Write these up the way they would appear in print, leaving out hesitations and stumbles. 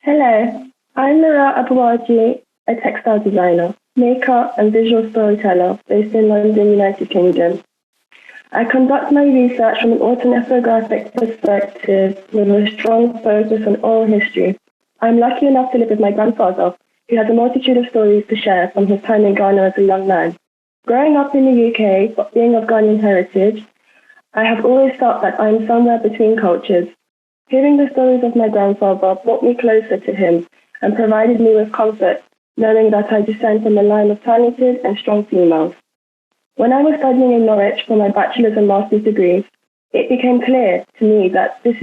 Hello, I'm Lorelle Aboagye, a textile designer, maker, and visual storyteller based in London, United Kingdom. I conduct my research from an autoethnographic perspective with a strong focus on oral history. I'm lucky enough to live with my grandfather, who has a multitude of stories to share from his time in Ghana as a young man. Growing up in the UK, but being of Ghanaian heritage, I have always felt that I'm somewhere between cultures. Hearing the stories of my grandfather brought me closer to him and provided me with comfort, knowing that I descend from a line of talented and strong females. When I was studying in Norwich for my bachelor's and master's degrees, it became clear to me that there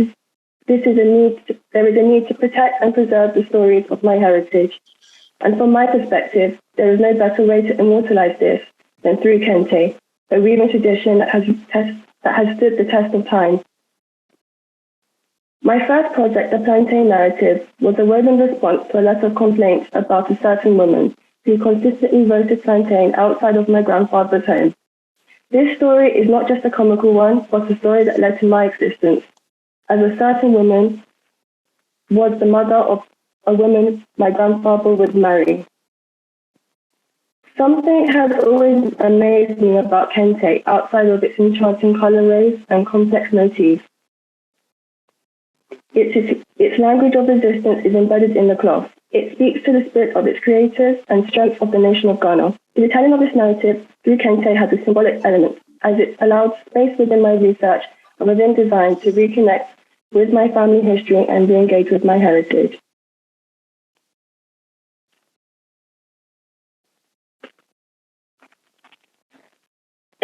is a need to protect and preserve the stories of my heritage. And from my perspective, there is no better way to immortalize this than through Kente, a weaving tradition that has stood the test of time. My first project, The Plantain Narrative, was a woven response to a letter of complaint about a certain woman who consistently roasted plantain outside of my grandfather's home. This story is not just a comical one, but a story that led to my existence, as a certain woman was the mother of a woman my grandfather would marry. Something has always amazed me about Kente outside of its enchanting colorways and complex motifs. Its language of resistance is embedded in the cloth. It speaks to the spirit of its creators and strength of the nation of Ghana. The retelling of this narrative through Kente has a symbolic element, as it allowed space within my research and within design to reconnect with my family history and re-engage with my heritage.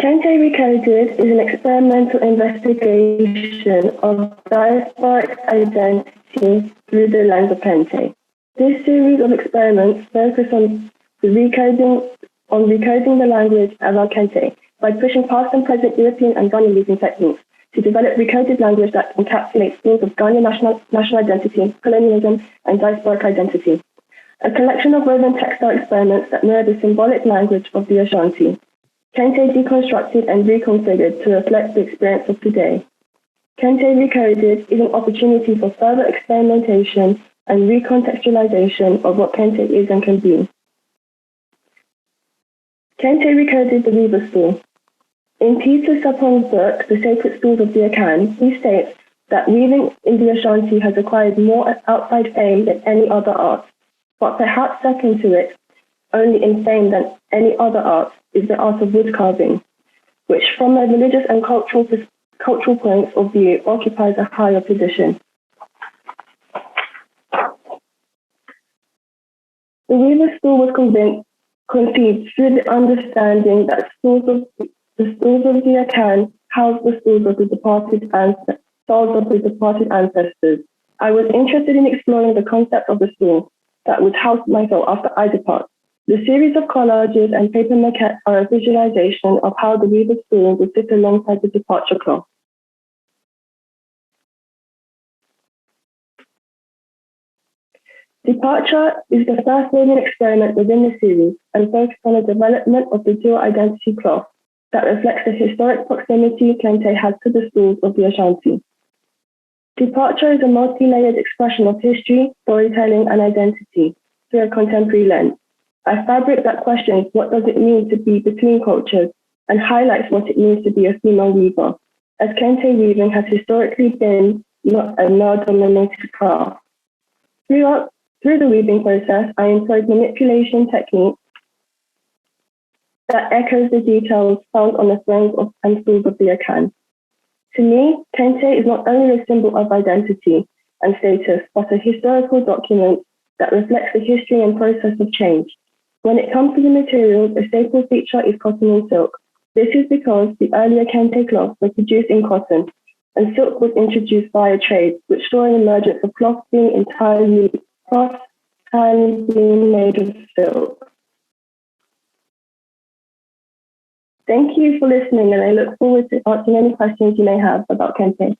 Kente Recoded is an experimental investigation of diasporic identity through the lens of Kente. This series of experiments focus on recoding the language around Kente by pushing past and present European and Ghanaian weaving techniques to develop recoded language that encapsulates themes of Ghanaian national identity, colonialism, and diasporic identity. A collection of woven textile experiments that mirror the symbolic language of the Ashanti. Kente deconstructed and reconfigured to reflect the experience of today. Kente Recoded is an opportunity for further experimentation and recontextualization of what Kente is and can be. Kente Recoded the Weaver Stool. In Peter Sapong's book, The Sacred Stools of the Akan, he states that weaving in the Ashanti has acquired more outside fame than any other art, but perhaps second to it, only in fame than any other art, is the art of wood carving, which from a religious and cultural points of view occupies a higher position. The weaver's stool was conceived through the understanding that the stools of the Akan house the souls of the departed ancestors. I was interested in exploring the concept of the stool that would house my soul after I depart. The series of collages and paper maquettes are a visualization of how the weaver's stool would sit alongside the departure cloth. Departure is the first woven experiment within the series and focused on the development of the dual identity cloth that reflects the historic proximity Kente has to the stools of the Ashanti. Departure is a multi-layered expression of history, storytelling, and identity through a contemporary lens. A fabric that questions what does it mean to be between cultures and highlights what it means to be a female weaver, as Kente weaving has historically been not a male-dominated craft. Through the weaving process, I employed manipulation techniques that echoes the details found on the thrones and stools of the Akan. To me, Kente is not only a symbol of identity and status, but a historical document that reflects the history and process of change. When it comes to the materials, a staple feature is cotton and silk. This is because the earlier Kente cloths were produced in cotton, and silk was introduced via trade, which saw an emergence of cloth being entirely made of silk. Thank you for listening, and I look forward to answering any questions you may have about Kente.